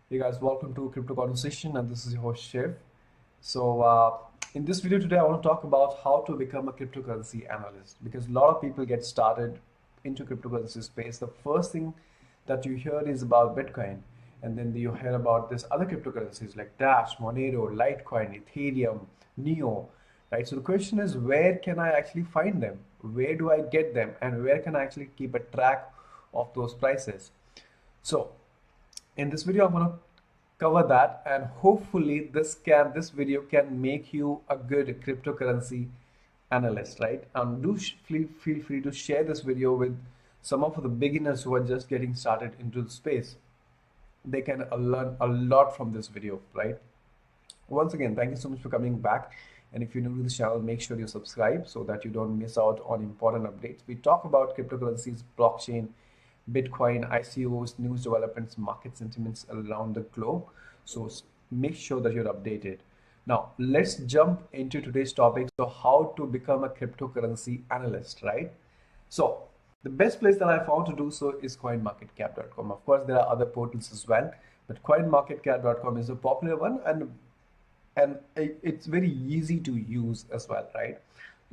Hey guys, welcome to Crypto Conversation, and this is your host Shiv. So, in this video today, I want to talk about how to become a cryptocurrency analyst because a lot of people get started into cryptocurrency space. The first thing that you hear is about Bitcoin, and then you hear about this other cryptocurrencies like Dash, Monero, Litecoin, Ethereum, Neo, right? So the question is, where can I actually find them? Where do I get them, and where can I actually keep a track of those prices? So in this video I'm going to cover that, and hopefully this video can make you a good cryptocurrency analyst, right? And feel free to share this video with some of the beginners who are just getting started into the space. They can learn a lot from this video, right? Once again, thank you so much for coming back. And if you're new to the channel, make sure you subscribe so that you don't miss out on important updates. We talk about cryptocurrencies, blockchain, Bitcoin, ICOs, news developments, market sentiments around the globe. So make sure that you're updated. Now, let's jump into today's topic. So how to become a cryptocurrency analyst, right? So the best place that I found to do so is coinmarketcap.com. Of course, there are other portals as well, but coinmarketcap.com is a popular one, and it's very easy to use as well, right?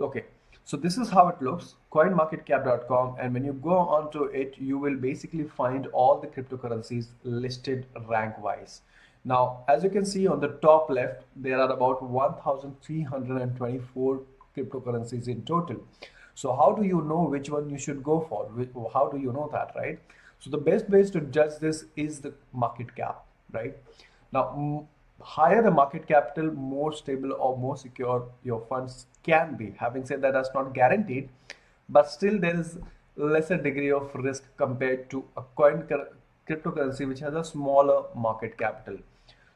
Okay, so this is how it looks, coinmarketcap.com, and when you go onto it, you will basically find all the cryptocurrencies listed rank wise. Now, as you can see on the top left, there are about 1,324 cryptocurrencies in total. So how do you know which one you should go for? How do you know that, right? So the best place to judge this is the market cap, right? Now, higher the market capital, more stable or more secure your funds can be. Having said that, that's not guaranteed, but still there is lesser degree of risk compared to a cryptocurrency which has a smaller market capital.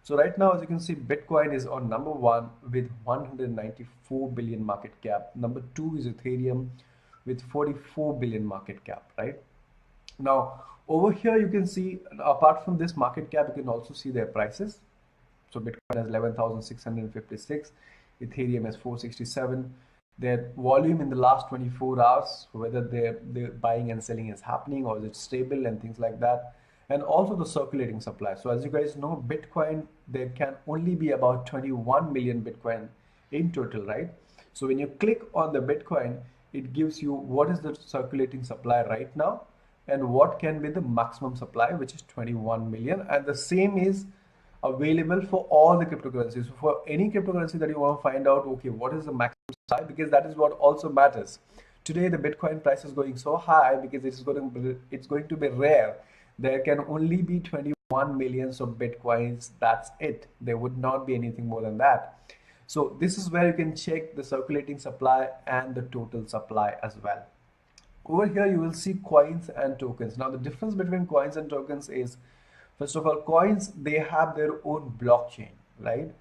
So right now, as you can see, Bitcoin is on number one with 194 billion market cap. Number two is Ethereum with 44 billion market cap, right? Now, over here, you can see, apart from this market cap, you can also see their prices. So Bitcoin has 11,656, Ethereum has 467. Their volume in the last 24 hours, whether their buying and selling is happening or is it stable and things like that. And also the circulating supply. So as you guys know, Bitcoin, there can only be about 21 million Bitcoin in total, right? So when you click on the Bitcoin, it gives you what is the circulating supply right now and what can be the maximum supply, which is 21 million. And the same is available for all the cryptocurrencies. So for any cryptocurrency that you want to find out, okay, what is the maximum supply, because that is what also matters. Today the Bitcoin price is going so high because it's going to be rare. There can only be 21 millions of Bitcoins. That's it. There would not be anything more than that. So this is where you can check the circulating supply and the total supply as well. Over here you will see coins and tokens. Now the difference between coins and tokens is, first of all, coins, they have their own blockchain, right?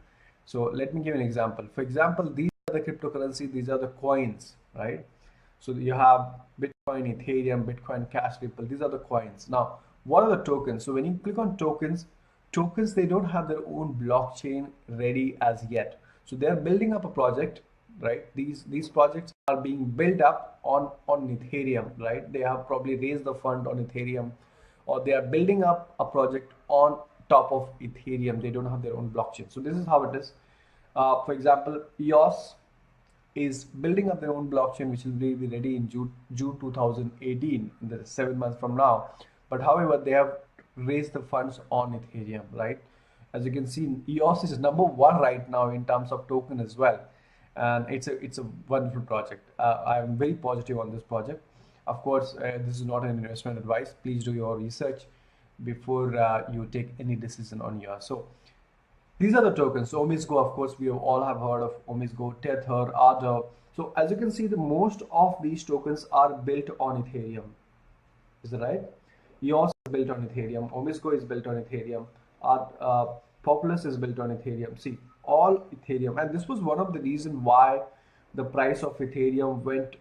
So let me give you an example. For example, these are the cryptocurrency, these are the coins, right? So you have Bitcoin, Ethereum, Bitcoin Cash, Ripple, these are the coins. Now, what are the tokens? So when you click on tokens, they don't have their own blockchain ready as yet. So they're building up a project, right? These projects are being built up on Ethereum, right? They have probably raised the fund on Ethereum, or they are building up a project on top of Ethereum. They don't have their own blockchain. So this is how it is. For example, EOS is building up their own blockchain, which will be ready in June 2018, in the 7 months from now. But however, they have raised the funds on Ethereum, right? As you can see, EOS is number one right now in terms of token as well, and it's a wonderful project. I'm very positive on this project. Of course, this is not an investment advice. Please do your research before you take any decision on yours. So these are the tokens. So Omisgo, of course, we all have heard of Omisgo, Tether, Ardor. So as you can see, the most of these tokens are built on Ethereum. Is that right? EOS is built on Ethereum. Omisgo is built on Ethereum. Populous is built on Ethereum. See, all Ethereum. And this was one of the reasons why the price of Ethereum went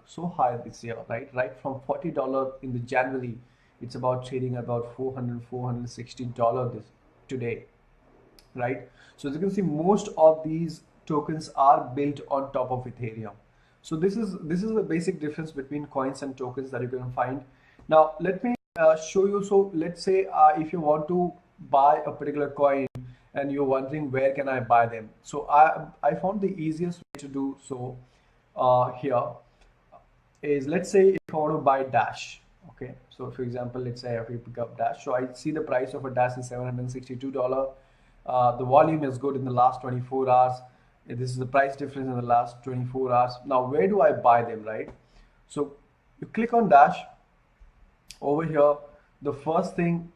so high this year, right? Right from $40 in the January, it's about trading about $416 this today, right? So as you can see, most of these tokens are built on top of Ethereum. So this is the basic difference between coins and tokens that you can find. Now let me show you. So let's say if you want to buy a particular coin and you're wondering where can I buy them. So I found the easiest way to do so here is, let's say if I want to buy Dash. Okay, so for example, let's say if we pick up Dash, so I see the price of a Dash is $762. The volume is good in the last 24 hours. This is the price difference in the last 24 hours. Now where do I buy them, right? So you click on Dash. Over here, the first thing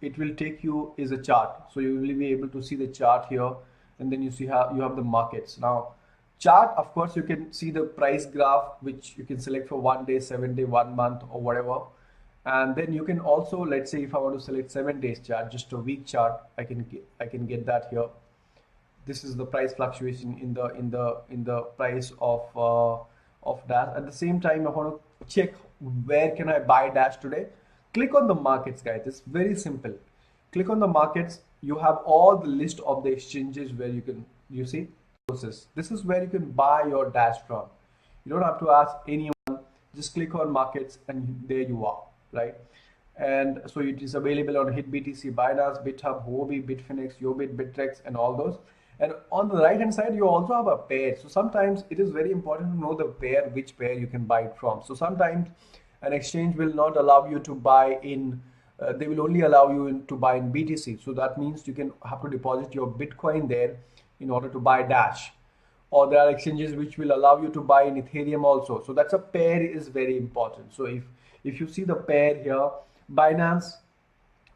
it will take you is a chart. So you will be able to see the chart here, and then you see how you have the markets. Now chart, of course, you can see the price graph, which you can select for 1 day, 7 day, 1 month, or whatever. And then you can also, let's say if I want to select 7 days chart, just a week chart, I can get that here. This is the price fluctuation in the price of Dash. At the same time, I want to check where can I buy Dash today. Click on the markets, guys. It's very simple. Click on the markets. You have all the list of the exchanges where you see sources. This is where you can buy your Dash from. You don't have to ask anyone. Just click on markets and there you are, right? And so it is available on HitBTC, Binance, BitHub, Huobi, Bitfinex, Yobit, Bittrex, and all those. And on the right hand side, you also have a pair. So sometimes it is very important to know the pair, which pair you can buy it from. So sometimes an exchange will not allow you to buy in, they will only allow you to buy in BTC. So that means you can have to deposit your Bitcoin there in order to buy Dash. Or there are exchanges which will allow you to buy in Ethereum also. So that's a pair is very important. So if you see the pair here, Binance,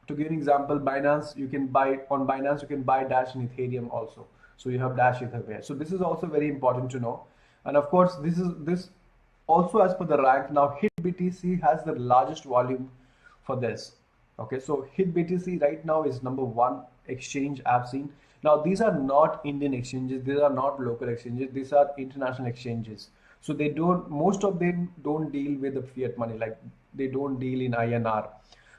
to give an example, Binance, you can buy on Binance, you can buy Dash in Ethereum also. So you have Dash Ether. So this is also very important to know. And of course, this also as per the rank. Now HitBTC has the largest volume for this. Okay, so HitBTC right now is #1 exchange I've seen. Now these are not Indian exchanges, these are not local exchanges, these are international exchanges. So they don't, most of them don't deal with the fiat money, like they don't deal in INR.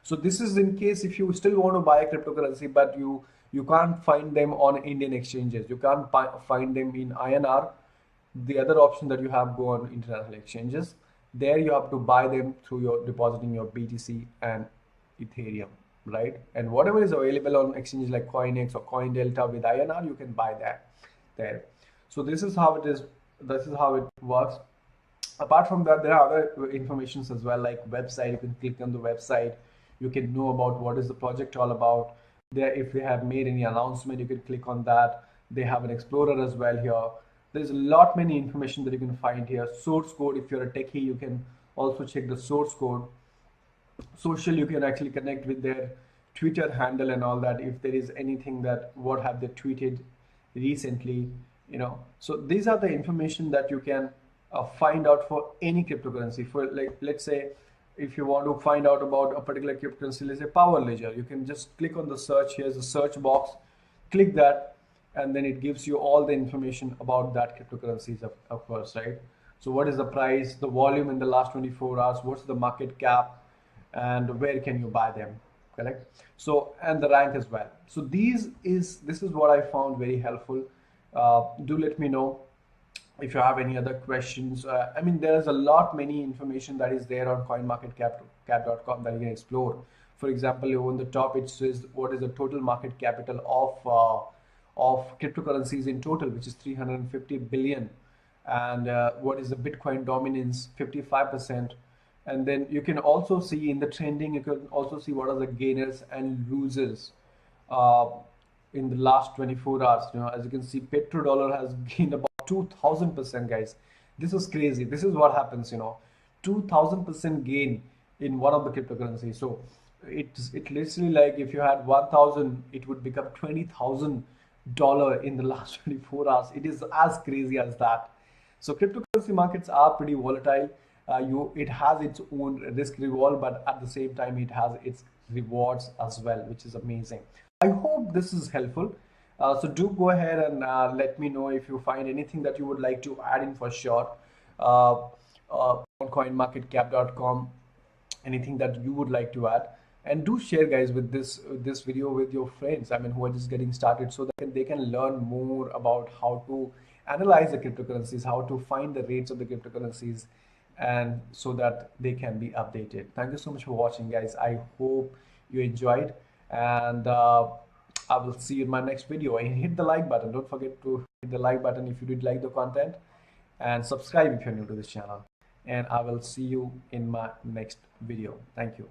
So this is in case if you still want to buy a cryptocurrency, but you can't find them on Indian exchanges, you can't find them in INR. The other option that you have, go on international exchanges. There you have to buy them through your depositing your BTC and Ethereum, right? And whatever is available on exchanges like CoinEx or CoinDelta with INR, you can buy that there. So this is how it is. This is how it works. Apart from that, there are other informations as well, like website. You can click on the website. You can know about what is the project all about. There, if they have made any announcement, you can click on that. They have an explorer as well here. There's a lot many information that you can find here. Source code, if you're a techie, you can also check the source code. Social, you can actually connect with their Twitter handle and all that. If there is anything that what have they tweeted recently, So these are the information that you can find out for any cryptocurrency. For like, let's say, if you want to find out about a particular cryptocurrency, let's say Power Ledger, you can just click on the search. Here's a search box, click that, and then it gives you all the information about that cryptocurrencies, of course, right? So what is the price, the volume in the last 24 hours, what's the market cap, and where can you buy them, correct? So, and the rank as well. So this is what I found very helpful. Do let me know if you have any other questions. I mean, there's a lot many information that is there on coinmarketcap.com that you can explore. For example, on the top it says what is the total market capital of cryptocurrencies in total, which is 350 billion, and what is the Bitcoin dominance, 55%. And then you can also see in the trending, you can also see what are the gainers and losers in the last 24 hours. As you can see, petrodollar has gained about 2000%, guys. This is crazy. This is what happens, 2000% gain in one of the cryptocurrencies. So it's literally like if you had 1000, it would become $20,000 in the last 24 hours. It is as crazy as that. So cryptocurrency markets are pretty volatile. It has its own risk reward, but at the same time it has its rewards as well, which is amazing. I hope this is helpful. So do go ahead and let me know if you find anything that you would like to add in for sure on coinmarketcap.com, anything that you would like to add. And do share, guys, with this video with your friends, I mean, who are just getting started, so that they can learn more about how to analyze the cryptocurrencies, how to find the rates of the cryptocurrencies, and so that they can be updated. Thank you so much for watching, guys. I hope you enjoyed. And I will see you in my next video. And hit the like button. Don't forget to hit the like button if you did like the content, and subscribe if you're new to this channel. And I will see you in my next video. Thank you.